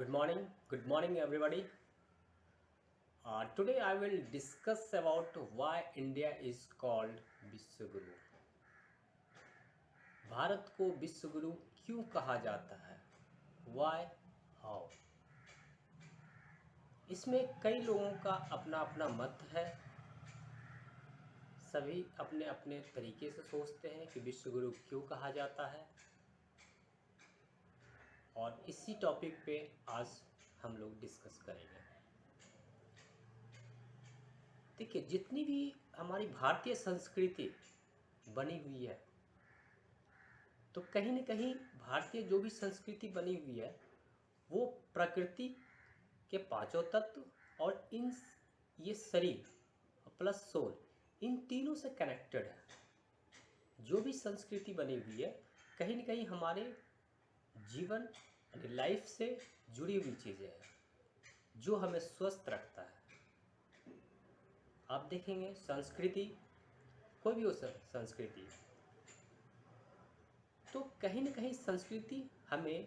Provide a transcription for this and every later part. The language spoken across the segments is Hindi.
Good morning, everybody. Today I will discuss about why India is called विश्वगुरु। Bharat को विश्वगुरु क्यों कहा जाता है? Why? How? इसमें कई लोगों का अपना अपना मत है। सभी अपने अपने तरीके से सोचते हैं कि विश्वगुरु क्यों कहा जाता है, और इसी टॉपिक पे आज हम लोग डिस्कस करेंगे। देखिए, जितनी भी हमारी भारतीय संस्कृति बनी हुई है, तो कहीं न कहीं भारतीय जो भी संस्कृति बनी हुई है वो प्रकृति के पांचों तत्व और ये शरीर प्लस सोल, इन तीनों से कनेक्टेड है। जो भी संस्कृति बनी हुई है कहीं न कहीं हमारे जीवन यानी लाइफ से जुड़ी हुई चीज़ें हैं जो हमें स्वस्थ रखता है। आप देखेंगे संस्कृति, कोई भी हो संस्कृति, तो कहीं न कहीं संस्कृति हमें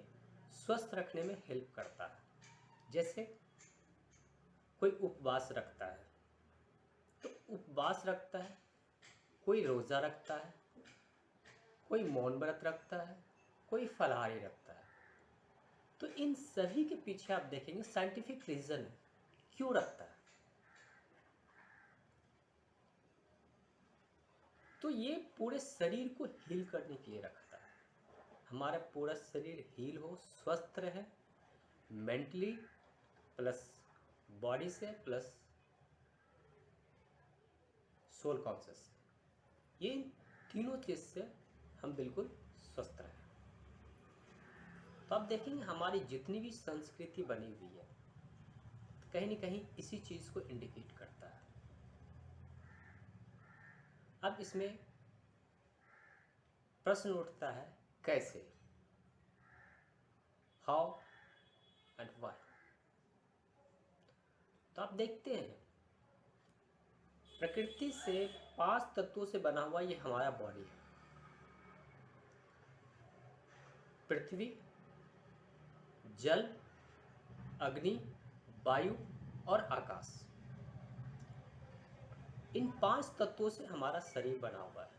स्वस्थ रखने में हेल्प करता है। जैसे कोई उपवास रखता है तो उपवास रखता है, कोई रोज़ा रखता है, कोई मौन व्रत रखता है, कोई फलाहारी रखता है। तो इन सभी के पीछे आप देखेंगे साइंटिफिक रीज़न है क्यों रखता है। तो ये पूरे शरीर को हील करने के लिए रखता है। हमारा पूरा शरीर हील हो, स्वस्थ रहे, मेंटली प्लस बॉडी से प्लस सोल कॉन्शियस, ये तीनों चीज़ से हम बिल्कुल स्वस्थ रहें। तो आप देखेंगे हमारी जितनी भी संस्कृति बनी हुई है कहीं न कहीं इसी चीज़ को इंडिकेट करता है। अब इसमें प्रश्न उठता है कैसे, हाउ एंड व्हाई। तो आप देखते हैं प्रकृति से 5 तत्वों से बना हुआ ये हमारा बॉडी है। पृथ्वी, जल, अग्नि, वायु और आकाश, इन 5 तत्वों से हमारा शरीर बना हुआ है।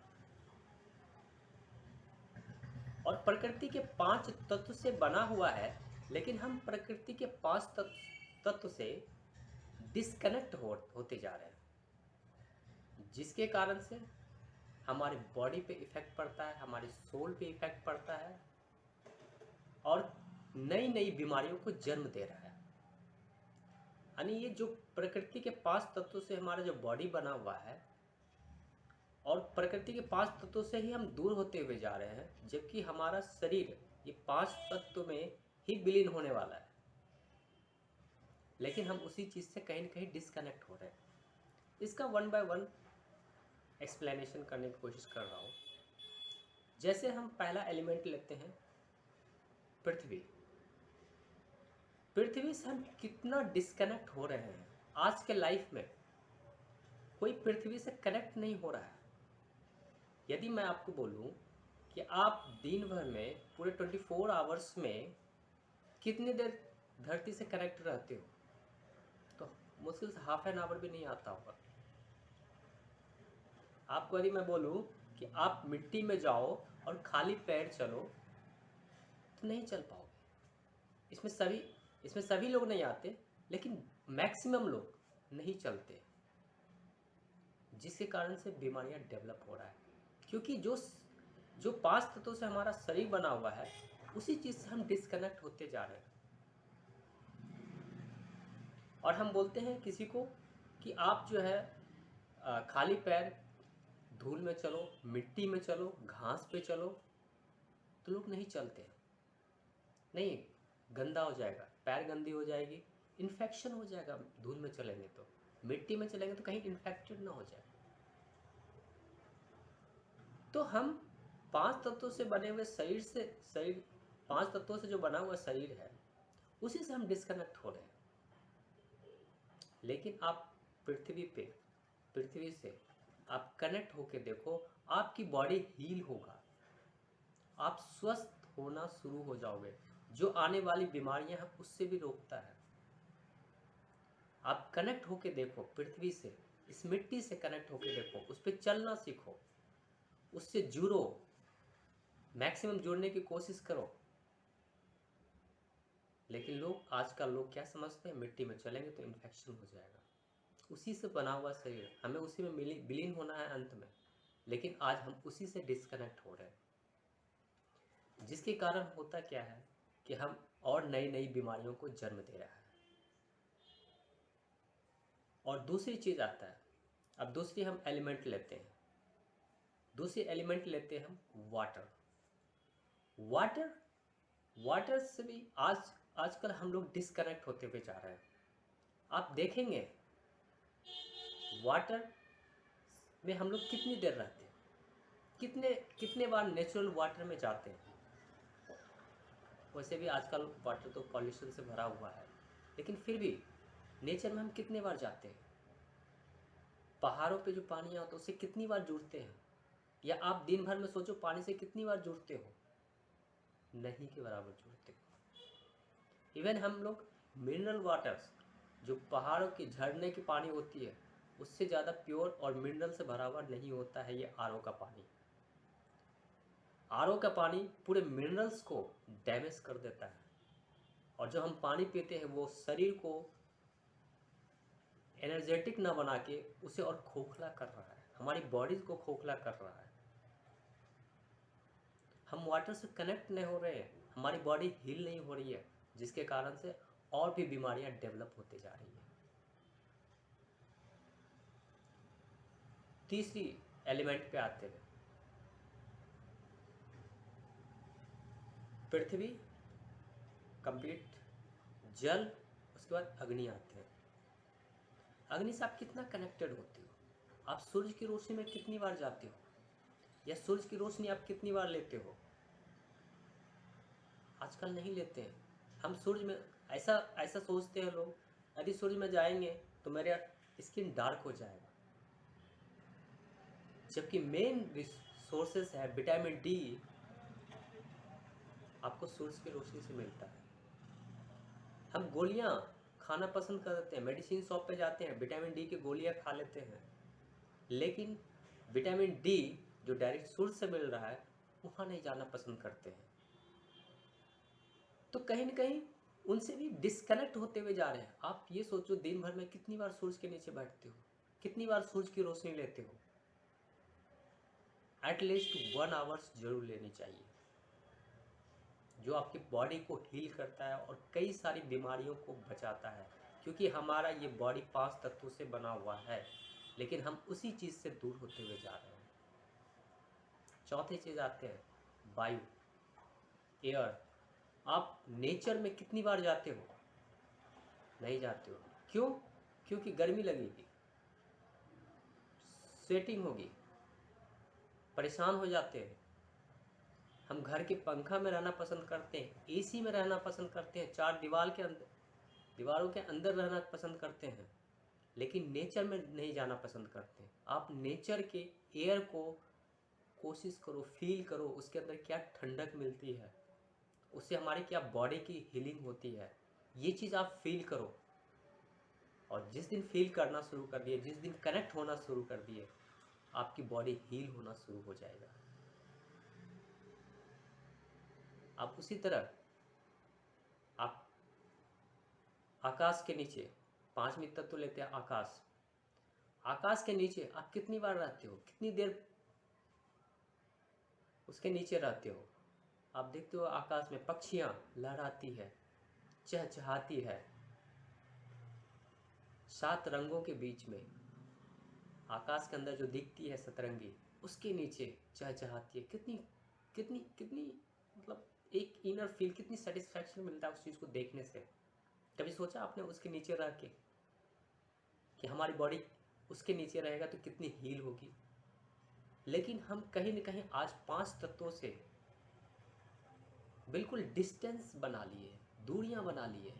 और प्रकृति के 5 तत्व से बना हुआ है, लेकिन हम प्रकृति के 5 तत्व से डिस्कनेक्ट होते जा रहे हैं, जिसके कारण से हमारे बॉडी पे इफेक्ट पड़ता है, हमारे सोल पे इफेक्ट पड़ता है और नई नई बीमारियों को जन्म दे रहा है। यानी ये जो प्रकृति के 5 तत्वों से हमारा जो बॉडी बना हुआ है, और प्रकृति के 5 तत्वों से ही हम दूर होते हुए जा रहे हैं, जबकि हमारा शरीर ये 5 तत्व में ही विलीन होने वाला है, लेकिन हम उसी चीज़ से कहीं न कहीं डिस्कनेक्ट हो रहे हैं। इसका 1 बाय 1 एक्सप्लेनेशन करने की कोशिश कर रहा हूँ। जैसे हम पहला एलिमेंट लेते हैं पृथ्वी। पृथ्वी से हम कितना डिस्कनेक्ट हो रहे हैं। आज के लाइफ में कोई पृथ्वी से कनेक्ट नहीं हो रहा है। यदि मैं आपको बोलूं कि आप दिन भर में पूरे 24 आवर्स में कितनी देर धरती से कनेक्ट रहते हो, तो मुश्किल से हाफ एन आवर भी नहीं आता होगा। आपको यदि मैं बोलूं कि आप मिट्टी में जाओ और खाली पैर चलो तो नहीं चल पाओगे। इसमें सभी लोग नहीं आते, लेकिन मैक्सिमम लोग नहीं चलते, जिसके कारण से बीमारियां डेवलप हो रहा है। क्योंकि जो 5 तत्वों से हमारा शरीर बना हुआ है उसी चीज़ से हम डिस्कनेक्ट होते जा रहे हैं। और हम बोलते हैं किसी को कि आप जो है खाली पैर धूल में चलो, मिट्टी में चलो, घास पे चलो, तो लोग नहीं चलते। नहीं, गंदा हो जाएगा, पैर गंदी हो जाएगी, इन्फेक्शन हो जाएगा। धूल में चलेंगे तो, मिट्टी में चलेंगे तो कहीं इन्फेक्टेड ना हो जाए। तो हम 5 तत्वों से बने हुए शरीर 5 तत्वों से जो बना हुआ शरीर है उसी से हम डिस्कनेक्ट हो रहे हैं। लेकिन आप पृथ्वी से आप कनेक्ट होके देखो, आपकी बॉडी हील होगा, आप स्वस्थ होना शुरू हो जाओगे। जो आने वाली बीमारियां हैं उससे भी रोकता है। आप कनेक्ट होके देखो पृथ्वी से, इस मिट्टी से कनेक्ट होके देखो, उस पर चलना सीखो, उससे जुड़ो, मैक्सिमम जुड़ने की कोशिश करो। लेकिन लोग, आजकल लोग क्या समझते हैं, मिट्टी में चलेंगे तो इन्फेक्शन हो जाएगा। उसी से बना हुआ शरीर, हमें उसी में विलीन होना है अंत में, लेकिन आज हम उसी से डिस्कनेक्ट हो रहे हैं, जिसके कारण होता क्या है कि हम और नई नई बीमारियों को जन्म दे रहा है। और दूसरी चीज़ आता है, अब दूसरी हम एलिमेंट लेते हैं, दूसरी एलिमेंट लेते हैं हम वाटर। वाटर वाटर से भी आजकल हम लोग डिस्कनेक्ट होते हुए जा रहे हैं। आप देखेंगे वाटर में हम लोग कितनी देर रहते हैं, कितने कितने बार नेचुरल वाटर में जाते हैं। वैसे भी आजकल वाटर तो पॉल्यूशन से भरा हुआ है, लेकिन फिर भी नेचर में हम कितने बार जाते हैं। पहाड़ों पे जो पानी आता है उससे कितनी बार जुड़ते हैं, या आप दिन भर में सोचो पानी से कितनी बार जुड़ते हो, नहीं के बराबर जुड़ते हो। इवन हम लोग मिनरल वाटर्स, जो पहाड़ों के झरने की पानी होती है, उससे ज़्यादा प्योर और मिनरल से भरा हुआ नहीं होता है ये आरओ का पानी। आरओ का पानी पूरे मिनरल्स को डैमेज कर देता है, और जो हम पानी पीते हैं वो शरीर को एनर्जेटिक ना बना के उसे और खोखला कर रहा है, हमारी बॉडी को खोखला कर रहा है। हम वाटर से कनेक्ट नहीं हो रहे हैं, हमारी बॉडी हील नहीं हो रही है, जिसके कारण से और भी बीमारियां डेवलप होते जा रही हैं। तीसरी एलिमेंट पे आते हैं, पृथ्वी कंप्लीट, जल, उसके बाद अग्नि आते हैं। अग्नि से आप कितना कनेक्टेड होते हो, आप सूरज की रोशनी में कितनी बार जाते हो, या सूरज की रोशनी आप कितनी बार लेते हो। आजकल नहीं लेते हैं। हम सूरज में ऐसा ऐसा सोचते हैं लोग, यदि सूरज में जाएंगे तो मेरा स्किन डार्क हो जाएगा, जबकि मेन सोर्सेस है विटामिन डी, आपको सूरज की रोशनी से मिलता है। हम गोलियां खाना पसंद करते हैं, मेडिसिन शॉप पे जाते हैं, विटामिन डी की गोलियां खा लेते हैं, लेकिन विटामिन डी जो डायरेक्ट सूरज से मिल रहा है वहाँ नहीं जाना पसंद करते हैं। तो कहीं ना कहीं उनसे भी डिस्कनेक्ट होते हुए जा रहे हैं। आप ये सोचो, दिन भर में कितनी बार सूरज के नीचे बैठते हो, कितनी बार सूरज की रोशनी लेते हो। एटलीस्ट 1 आवर्स जरूर लेनी चाहिए, जो आपकी बॉडी को हील करता है और कई सारी बीमारियों को बचाता है, क्योंकि हमारा ये बॉडी 5 तत्वों से बना हुआ है, लेकिन हम उसी चीज़ से दूर होते हुए जा रहे हैं। चौथी चीज़ आते हैं वायु, एयर। आप नेचर में कितनी बार जाते हो, नहीं जाते हो। क्यों? क्योंकि गर्मी लगेगी, स्वेटिंग होगी, परेशान हो जाते हैं। हम घर के पंखा में रहना पसंद करते हैं, एसी में रहना पसंद करते हैं, चार दीवारों के अंदर रहना पसंद करते हैं, लेकिन नेचर में नहीं जाना पसंद करते हैं। आप नेचर के एयर को कोशिश करो, फील करो, उसके अंदर क्या ठंडक मिलती है, उससे हमारी क्या बॉडी की हीलिंग होती है, ये चीज़ आप फील करो। और जिस दिन फील करना शुरू कर दिए, जिस दिन कनेक्ट होना शुरू कर दिए, आपकी बॉडी हील होना शुरू हो जाएगा। आप उसी तरह आप आकाश के नीचे, 5वें तत्व लेते हैं आकाश। आकाश के नीचे आप कितनी बार रहते हो, कितनी देर उसके नीचे रहते हो। आप देखते हो आकाश में पक्षियाँ लहराती है, चहचहाती है, 7 रंगों के बीच में आकाश के अंदर जो दिखती है सतरंगी, उसके नीचे चहचहाती है। कितनी कितनी कितनी मतलब एक इनर फील, कितनी सेटिस्फैक्शन मिलता है उस चीज़ को देखने से। कभी सोचा आपने उसके नीचे रह के कि हमारी बॉडी उसके नीचे रहेगा तो कितनी हील होगी। लेकिन हम कहीं ना कहीं आज 5 तत्वों से बिल्कुल डिस्टेंस बना लिए, दूरियां बना लिए,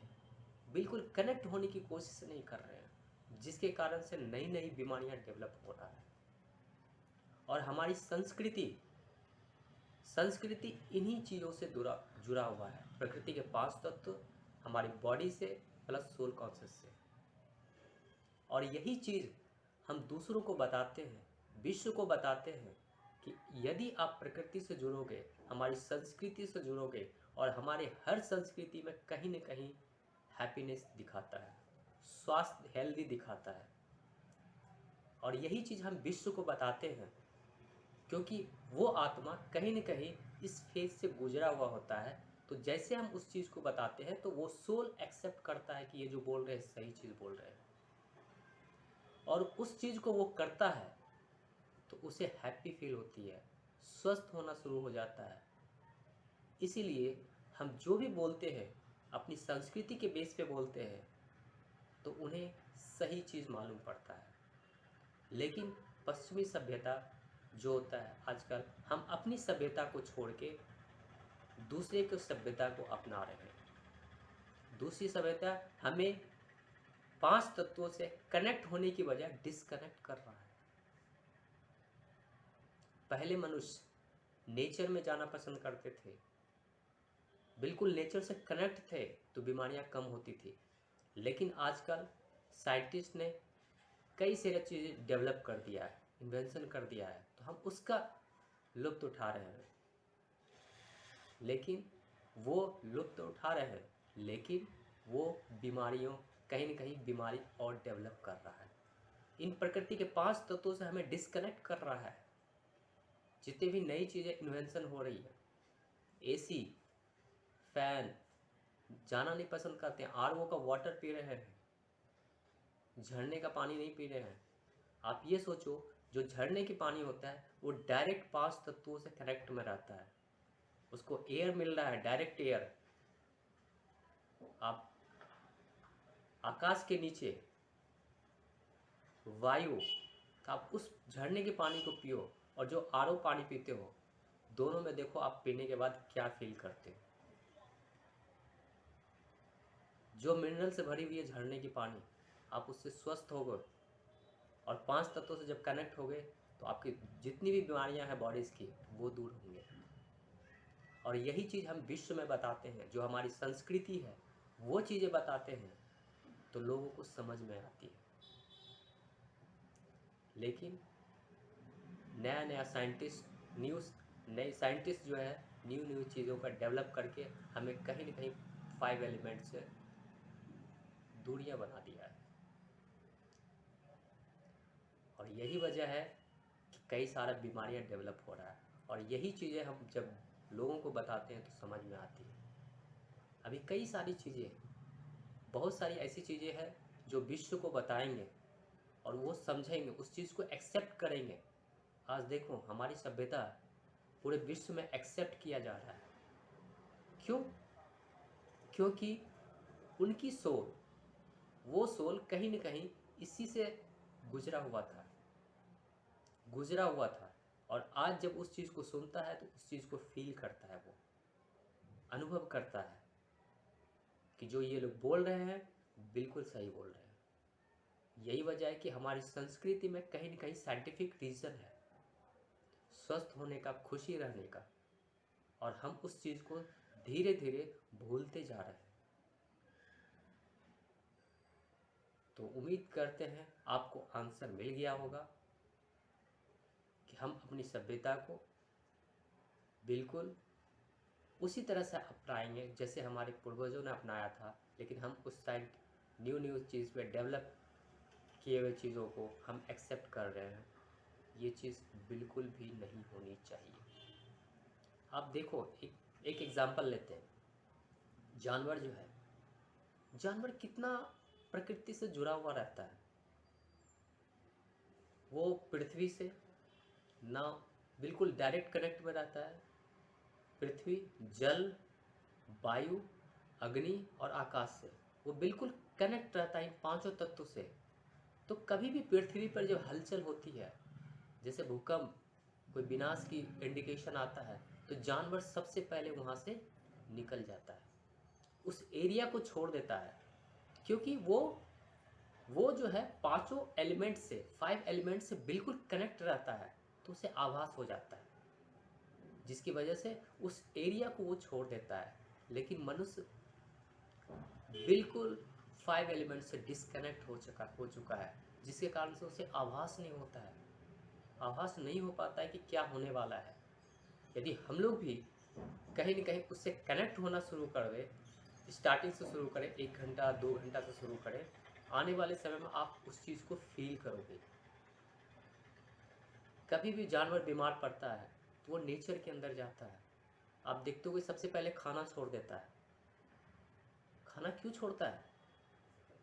बिल्कुल कनेक्ट होने की कोशिश नहीं कर रहे हैं, जिसके कारण से नई नई बीमारियां डेवलप हो रहा है। और हमारी संस्कृति संस्कृति इन्हीं चीज़ों से जुड़ा हुआ है, प्रकृति के 5 तत्व, हमारी बॉडी से प्लस सोल कॉन्शियस से। और यही चीज़ हम दूसरों को बताते हैं, विश्व को बताते हैं कि यदि आप प्रकृति से जुड़ोगे, हमारी संस्कृति से जुड़ोगे, और हमारे हर संस्कृति में कहीं न कहीं हैप्पीनेस दिखाता है, स्वास्थ्य हेल्दी दिखाता है। और यही चीज़ हम विश्व को बताते हैं, क्योंकि वो आत्मा कहीं न कहीं इस फेज से गुजरा हुआ होता है। तो जैसे हम उस चीज़ को बताते हैं तो वो सोल एक्सेप्ट करता है कि ये जो बोल रहे हैं सही चीज़ बोल रहे हैं, और उस चीज़ को वो करता है तो उसे हैप्पी फील होती है, स्वस्थ होना शुरू हो जाता है। इसीलिए हम जो भी बोलते हैं अपनी संस्कृति के बेस पे बोलते हैं तो उन्हें सही चीज़ मालूम पड़ता है। लेकिन पश्चिमी सभ्यता जो होता है आजकल, हम अपनी सभ्यता को छोड़ के दूसरे की सभ्यता को अपना रहे हैं। दूसरी सभ्यता हमें 5 तत्वों से कनेक्ट होने की बजाय डिस्कनेक्ट कर रहा है। पहले मनुष्य नेचर में जाना पसंद करते थे, बिल्कुल नेचर से कनेक्ट थे तो बीमारियां कम होती थी। लेकिन आजकल साइंटिस्ट ने कई सारी चीज़ें डेवलप कर दिया है, इन्वेंशन कर दिया है, तो हम उसका लुत्फ़ उठा रहे हैं। लेकिन वो लुत्फ़ उठा रहे हैं, लेकिन वो बीमारियों, कहीं न कहीं बीमारी और डेवलप कर रहा है। इन प्रकृति के 5 तत्वों से हमें डिस्कनेक्ट कर रहा है। जितनी भी नई चीज़ें इन्वेंशन हो रही है, एसी, फैन, जाना नहीं पसंद करते हैं, आरओ का वाटर पी रहे हैं, झरने का पानी नहीं पी रहे हैं। आप ये सोचो, जो झरने की पानी होता है वो डायरेक्ट 5 तत्वों से कनेक्ट में रहता है, उसको एयर मिल रहा है, डायरेक्ट एयर। आप आकाश के नीचे वायु, आप उस झरने के पानी को पियो और जो आरओ पानी पीते हो, दोनों में देखो आप पीने के बाद क्या फील करते हो। जो मिनरल से भरी हुई है झरने की पानी, आप उससे स्वस्थ हो गए, और 5 तत्वों से जब कनेक्ट हो गए तो आपकी जितनी भी बीमारियां हैं बॉडीज़ की, वो दूर होंगे। और यही चीज़ हम विश्व में बताते हैं, जो हमारी संस्कृति है वो चीज़ें बताते हैं तो लोगों को समझ में आती है। लेकिन नया साइंटिस्ट, नए साइंटिस्ट जो है न्यू चीज़ों का डेवलप करके हमें कहीं न कहीं 5 एलिमेंट से दूरियां बना दिया है। और यही वजह है कि कई सारा बीमारियां डेवलप हो रहा है, और यही चीज़ें हम जब लोगों को बताते हैं तो समझ में आती है। अभी कई सारी चीज़ें, बहुत सारी ऐसी चीज़ें हैं जो विश्व को बताएंगे और वो समझेंगे, उस चीज़ को एक्सेप्ट करेंगे। आज देखो हमारी सभ्यता पूरे विश्व में एक्सेप्ट किया जा रहा है। क्यों? क्योंकि उनकी सोल, वो सोल कहीं न कहीं इसी से गुजरा हुआ था, और आज जब उस चीज़ को सुनता है तो उस चीज़ को फील करता है, वो अनुभव करता है कि जो ये लोग बोल रहे हैं बिल्कुल सही बोल रहे हैं। यही वजह है कि हमारी संस्कृति में कहीं न कहीं साइंटिफिक रीज़न है स्वस्थ होने का, खुशी रहने का, और हम उस चीज़ को धीरे धीरे भूलते जा रहे हैं। तो उम्मीद करते हैं आपको आंसर मिल गया होगा कि हम अपनी सभ्यता को बिल्कुल उसी तरह से अपनाएंगे जैसे हमारे पूर्वजों ने अपनाया था। लेकिन हम उस साइड न्यू चीज़ पे डेवलप किए हुए चीज़ों को हम एक्सेप्ट कर रहे हैं। ये चीज़ बिल्कुल भी नहीं होनी चाहिए। आप देखो, एक एग्ज़ाम्पल लेते हैं। जानवर जो है, जानवर कितना प्रकृति से जुड़ा हुआ रहता है। वो पृथ्वी से ना बिल्कुल डायरेक्ट कनेक्ट में रहता है। पृथ्वी, जल, वायु, अग्नि और आकाश से वो बिल्कुल कनेक्ट रहता है, इन 5 तत्वों से। तो कभी भी पृथ्वी पर जब हलचल होती है, जैसे भूकंप, कोई विनाश की इंडिकेशन आता है, तो जानवर सबसे पहले वहाँ से निकल जाता है, उस एरिया को छोड़ देता है। क्योंकि वो जो है 5 एलिमेंट से, 5 एलिमेंट से बिल्कुल कनेक्ट रहता है, तो उसे आभास हो जाता है। जिसकी वजह से उस एरिया को वो छोड़ देता है। लेकिन मनुष्य बिल्कुल 5 एलिमेंट से डिस्कनेक्ट हो चुका है, जिसके कारण से उसे आभास नहीं होता है, आभास नहीं हो पाता है कि क्या होने वाला है। यदि हम लोग भी कहीं न कहीं उससे कनेक्ट होना शुरू कर दें, स्टार्टिंग से शुरू करें, 1 घंटा 2 घंटा से शुरू करें, आने वाले समय में आप उस चीज़ को फ़ील करोगे। कभी भी जानवर बीमार पड़ता है तो वो नेचर के अंदर जाता है। आप देखते होगे सबसे पहले खाना छोड़ देता है। खाना क्यों छोड़ता है?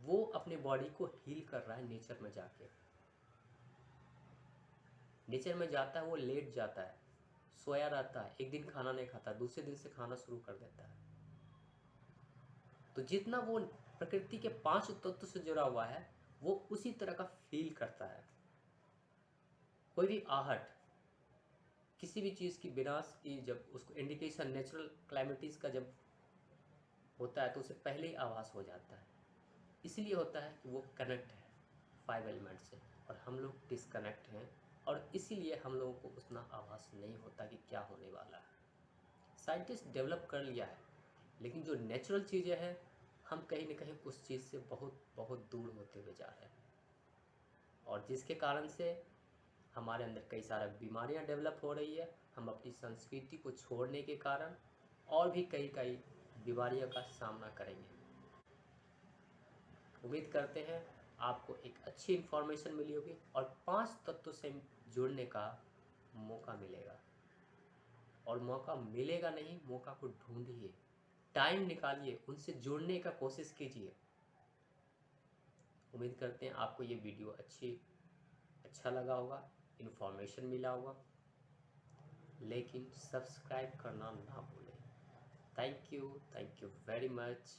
वो अपने बॉडी को हील कर रहा है नेचर में जाके। नेचर में जाता है, वो लेट जाता है, सोया रहता है, एक दिन खाना नहीं खाता, दूसरे दिन से खाना शुरू कर देता है। तो जितना वो प्रकृति के 5 तत्व से जुड़ा हुआ है, वो उसी तरह का फील करता है। कोई भी आहट, किसी भी चीज़ की विनाश की जब उसको इंडिकेशन नेचुरल क्लाइमेटीज़ का जब होता है तो उसे पहले ही आभास हो जाता है। इसलिए होता है कि वो कनेक्ट है 5 एलिमेंट से और हम लोग डिस्कनेक्ट हैं, और इसीलिए हम लोगों को उतना आभास नहीं होता कि क्या होने वाला है। साइंटिस्ट डेवलप कर लिया है, लेकिन जो नेचुरल चीज़ें हैं हम कहीं न कहीं उस चीज़ से बहुत बहुत दूर होते हुए जा रहे हैं, और जिसके कारण से हमारे अंदर कई सारा बीमारियां डेवलप हो रही है। हम अपनी संस्कृति को छोड़ने के कारण और भी कई कई बीमारियों का सामना करेंगे। उम्मीद करते हैं आपको एक अच्छी इन्फॉर्मेशन मिली होगी और 5 तत्वों से जुड़ने का मौका मिलेगा। और मौका मिलेगा नहीं, मौका को ढूंढिए, टाइम निकालिए, उनसे जुड़ने का कोशिश कीजिए। उम्मीद करते हैं आपको ये वीडियो अच्छा लगा होगा, इन्फॉर्मेशन मिला होगा। लेकिन सब्सक्राइब करना ना भूलें। Thank you very much.